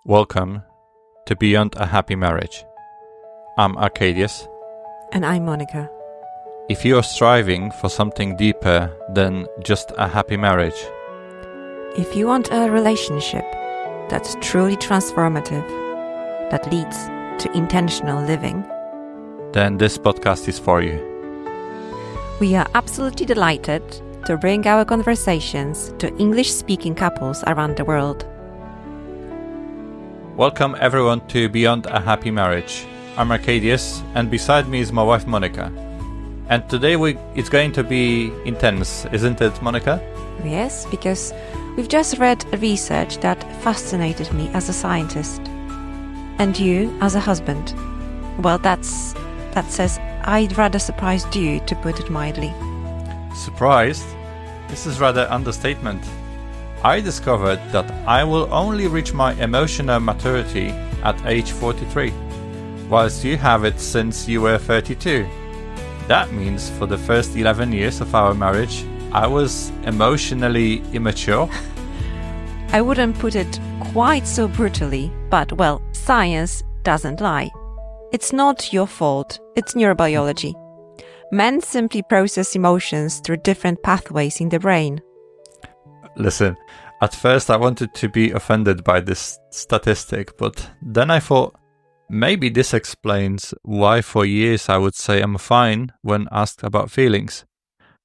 Welcome to Beyond a Happy Marriage. I'm Arcadius. And I'm Monica. If you are striving for something deeper than just a happy marriage, if you want a relationship that's truly transformative, that leads to intentional living, then this podcast is for you. We are absolutely delighted to bring our conversations to English-speaking couples around the world. Welcome everyone to Beyond a Happy Marriage. I'm Arcadius, and beside me is my wife Monica. And today it's going to be intense, isn't it, Monica? Yes, because we've just read research that fascinated me as a scientist. And you as a husband. Well, that says I'd rather surprised you, to put it mildly. Surprised? This is rather understatement. I discovered that I will only reach my emotional maturity at age 43, whilst you have it since you were 32. That means for the first 11 years of our marriage, I was emotionally immature. I wouldn't put it quite so brutally, but well, science doesn't lie. It's not your fault, it's neurobiology. Men simply process emotions through different pathways in the brain. Listen, at first I wanted to be offended by this statistic, but then I thought maybe this explains why for years I would say I'm fine when asked about feelings,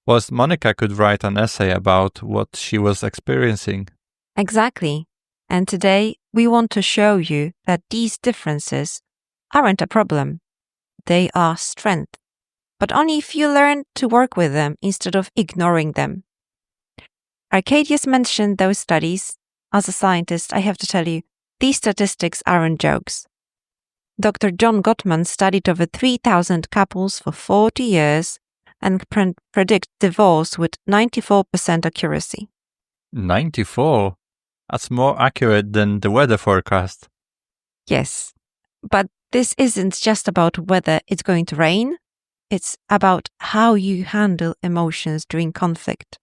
whilst Monica could write an essay about what she was experiencing. Exactly. And today we want to show you that these differences aren't a problem. They are strength, but only if you learn to work with them instead of ignoring them. Arcadius mentioned those studies. As a scientist, I have to tell you, these statistics aren't jokes. Dr. John Gottman studied over 3,000 couples for 40 years and predict divorce with 94% accuracy. 94? That's more accurate than the weather forecast. Yes, but this isn't just about whether it's going to rain. It's about how you handle emotions during conflict.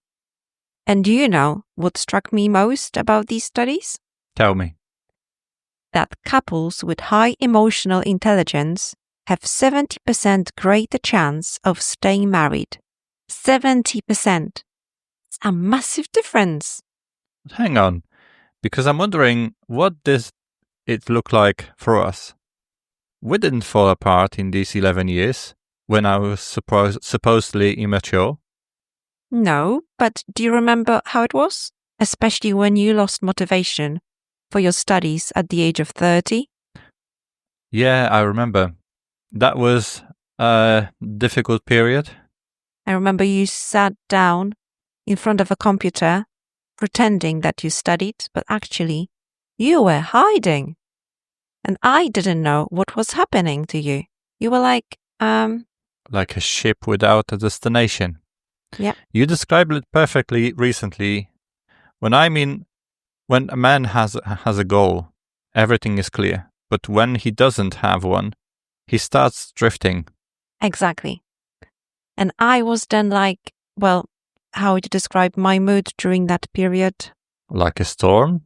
And do you know what struck me most about these studies? Tell me. That couples with high emotional intelligence have 70% greater chance of staying married. 70%. It's a massive difference. Hang on, because I'm wondering what does it look like for us? We didn't fall apart in these 11 years when I was supposedly immature. No, but do you remember how it was? Especially when you lost motivation for your studies at the age of 30? Yeah, I remember. That was a difficult period. I remember you sat down in front of a computer pretending that you studied, but actually you were hiding. And I didn't know what was happening to you. You were like a ship without a destination. Yeah. You described it perfectly recently. When a man has a goal, everything is clear. But when he doesn't have one, he starts drifting. Exactly. And I was then like, well, how would you describe my mood during that period? Like a storm?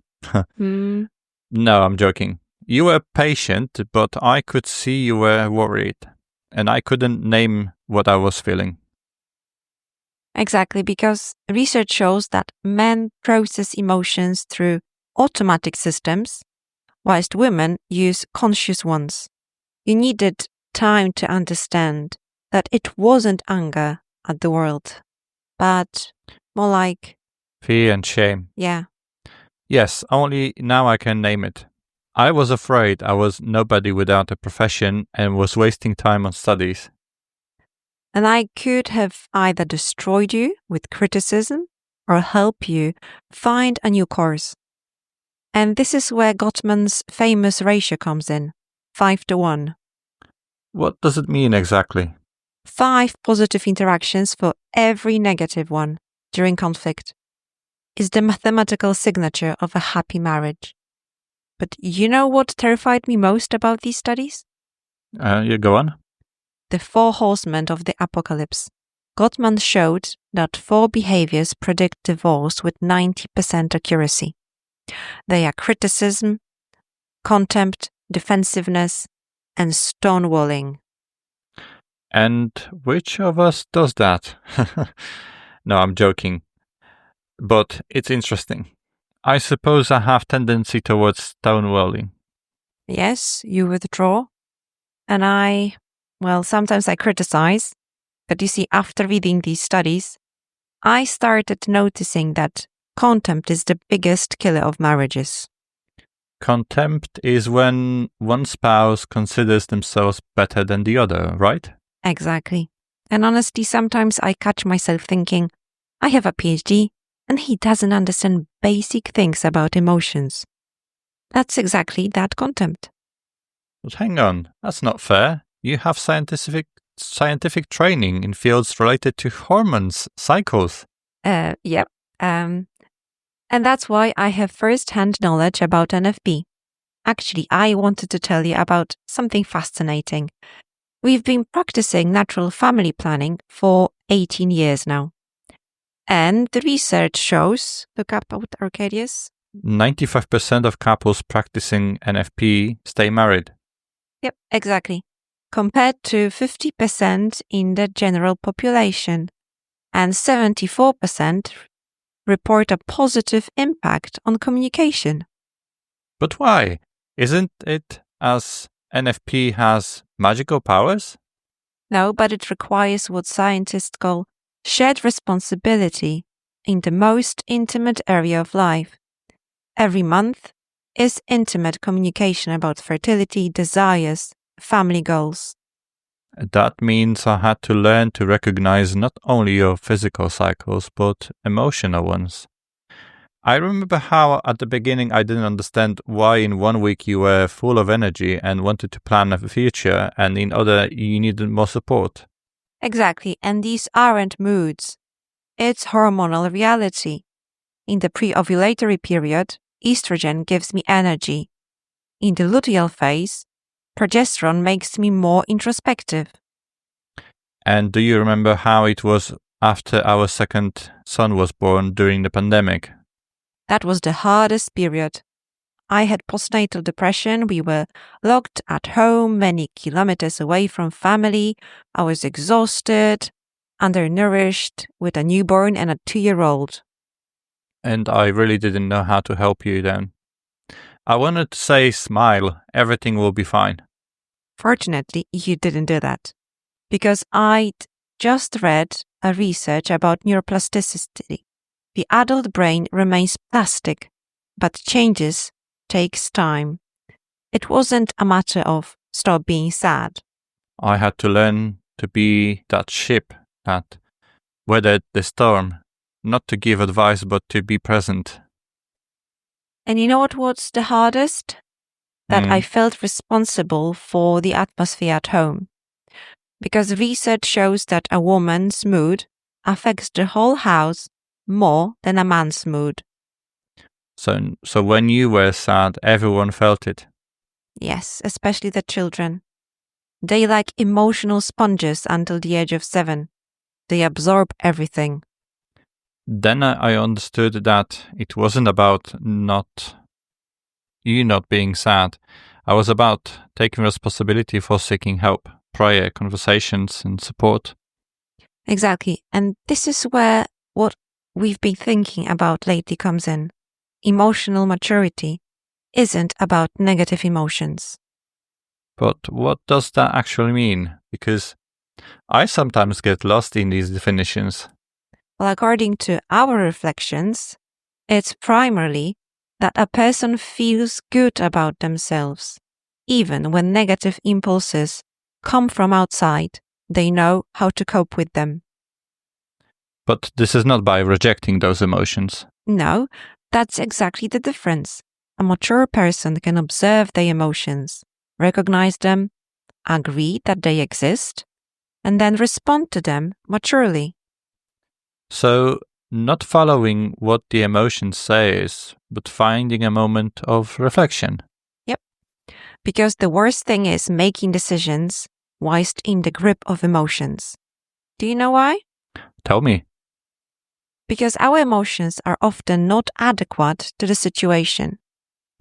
No, I'm joking. You were patient, but I could see you were worried. And I couldn't name what I was feeling. Exactly, because research shows that men process emotions through automatic systems, whilst women use conscious ones. You needed time to understand that it wasn't anger at the world, but more like fear and shame. Yeah. Yes, only now I can name it. I was afraid I was nobody without a profession and was wasting time on studies. And I could have either destroyed you with criticism or help you find a new course. And this is where Gottman's famous ratio comes in, 5-to-1. What does it mean exactly? 5 positive interactions for every negative one during conflict is the mathematical signature of a happy marriage. But you know what terrified me most about these studies? You go on. The 4 horsemen of the apocalypse. Gottman showed that 4 behaviors predict divorce with 90% accuracy. They are criticism, contempt, defensiveness, and stonewalling. And which of us does that? No, I'm joking. But it's interesting. I suppose I have tendency towards stonewalling. Yes, you withdraw. And sometimes I criticize. But you see, after reading these studies, I started noticing that contempt is the biggest killer of marriages. Contempt is when one spouse considers themselves better than the other, right? Exactly. And honestly, sometimes I catch myself thinking, I have a PhD and he doesn't understand basic things about emotions. That's exactly that contempt. But hang on, that's not fair. You have scientific training in fields related to hormones, cycles. Yep. And that's why I have first-hand knowledge about NFP. Actually, I wanted to tell you about something fascinating. We've been practicing natural family planning for 18 years now. And the research shows, look up with Arcadius. 95% of couples practicing NFP stay married. Yep, exactly. Compared to 50% in the general population. And 74% report a positive impact on communication. But why? Isn't it as NFP has magical powers? No, but it requires what scientists call shared responsibility in the most intimate area of life. Every month is intimate communication about fertility, desires, family goals. That means I had to learn to recognize not only your physical cycles, but emotional ones. I remember how at the beginning I didn't understand why in 1 week you were full of energy and wanted to plan a future, and in other you needed more support. Exactly, and these aren't moods. It's hormonal reality. In the pre-ovulatory period, estrogen gives me energy. In the luteal phase, progesterone makes me more introspective. And do you remember how it was after our second son was born during the pandemic? That was the hardest period. I had postnatal depression. We were locked at home, many kilometers away from family. I was exhausted, undernourished, with a newborn and a 2-year-old. And I really didn't know how to help you then. I wanted to say, smile, everything will be fine. Fortunately, you didn't do that. Because I'd just read a research about neuroplasticity. The adult brain remains plastic, but changes takes time. It wasn't a matter of stop being sad. I had to learn to be that ship that weathered the storm, not to give advice but to be present. And you know what was the hardest? That I felt responsible for the atmosphere at home. Because research shows that a woman's mood affects the whole house more than a man's mood. So when you were sad, everyone felt it. Yes, especially the children. They like emotional sponges until the age of 7. They absorb everything. Then I understood that it wasn't about not being sad. I was about taking responsibility for seeking help, prayer, conversations, and support. Exactly. And this is where what we've been thinking about lately comes in. Emotional maturity isn't about negative emotions. But what does that actually mean? Because I sometimes get lost in these definitions. Well, according to our reflections, it's primarily that a person feels good about themselves. Even when negative impulses come from outside, they know how to cope with them. But this is not by rejecting those emotions. No, that's exactly the difference. A mature person can observe their emotions, recognize them, agree that they exist, and then respond to them maturely. So, not following what the emotion says, but finding a moment of reflection. Yep. Because the worst thing is making decisions whilst in the grip of emotions. Do you know why? Tell me. Because our emotions are often not adequate to the situation.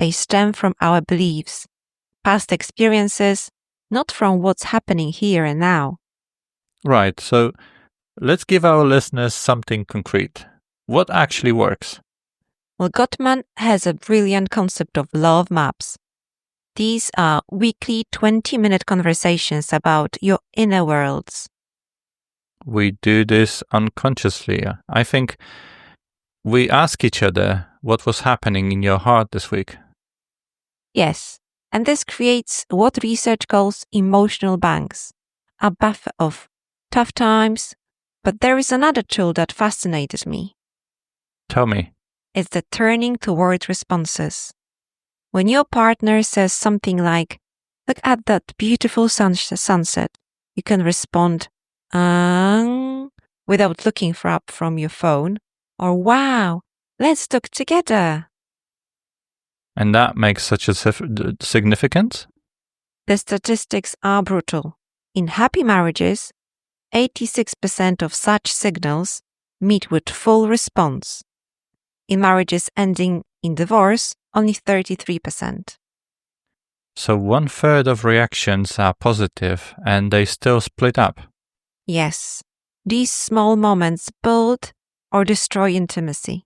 they stem from our beliefs, past experiences, not from what's happening here and now. Right, so let's give our listeners something concrete. What actually works? Well, Gottman has a brilliant concept of love maps. These are weekly 20-minute conversations about your inner worlds. We do this unconsciously. I think we ask each other what was happening in your heart this week. Yes, and this creates what research calls emotional banks, a buffer of tough times. But there is another tool that fascinated me. Tell me. It's the turning toward responses. When your partner says something like, "Look at that beautiful sunset," you can respond, without looking up from your phone, or "Wow, let's look together." And that makes such a significance? The statistics are brutal. In happy marriages, 86% of such signals meet with full response. In marriages ending in divorce, only 33%. So 1/3 of reactions are positive and they still split up. Yes, these small moments build or destroy intimacy.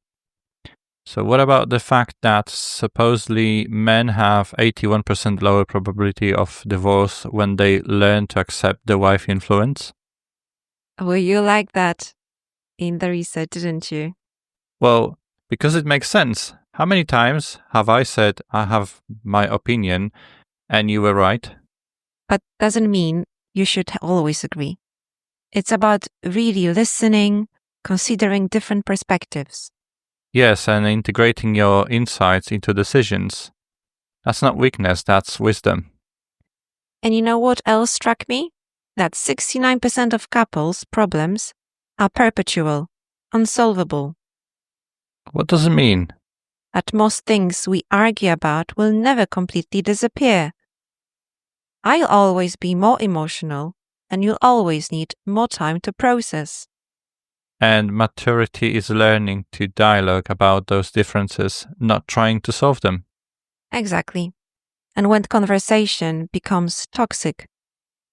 So what about the fact that supposedly men have 81% lower probability of divorce when they learn to accept the wife influence? Well, you like that in the research, didn't you? Well, because it makes sense. How many times have I said I have my opinion and you were right? But doesn't mean you should always agree. It's about really listening, considering different perspectives. Yes, and integrating your insights into decisions. That's not weakness, that's wisdom. And you know what else struck me? That 69% of couples' problems are perpetual, unsolvable. What does it mean? That most things we argue about will never completely disappear. I'll always be more emotional, and you'll always need more time to process. And maturity is learning to dialogue about those differences, not trying to solve them. Exactly. And when conversation becomes toxic,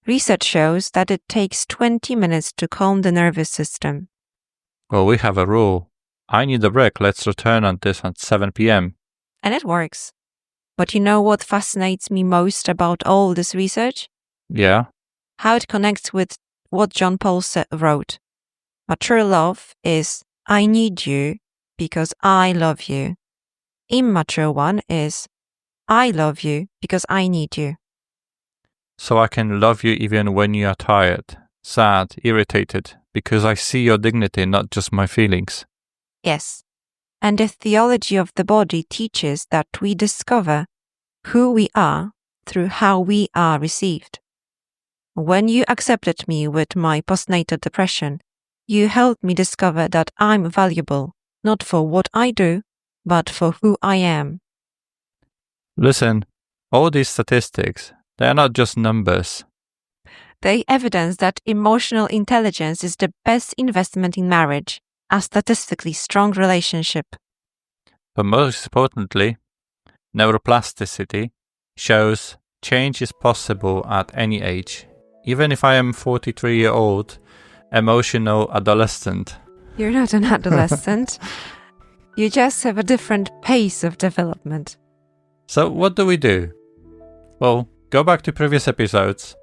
research shows that it takes 20 minutes to calm the nervous system. Well, we have a rule. I need a break, let's return on this at 7 p.m. And it works. But you know what fascinates me most about all this research? Yeah? How it connects with what John Paul wrote. Mature love is, I need you because I love you. Immature one is, I love you because I need you. So I can love you even when you are tired, sad, irritated, because I see your dignity, not just my feelings. Yes. And the theology of the body teaches that we discover who we are through how we are received. When you accepted me with my postnatal depression, you helped me discover that I'm valuable, not for what I do, but for who I am. Listen, all these statistics, they are not just numbers. They evidence that emotional intelligence is the best investment in marriage, a statistically strong relationship. But most importantly, neuroplasticity shows change is possible at any age. Even if I am 43-year-old, emotional adolescent. You're not an adolescent. You just have a different pace of development. So what do? Well, go back to previous episodes,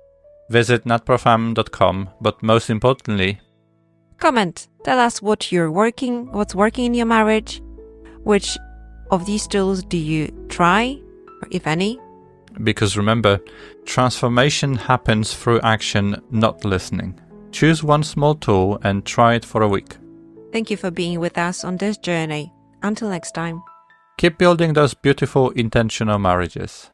visit natprofam.com, but most importantly, comment. Tell us what's working in your marriage. Which of these tools do you try, or if any? Because remember, transformation happens through action, not listening. Choose one small tool and try it for a week. Thank you for being with us on this journey. Until next time. Keep building those beautiful, intentional marriages.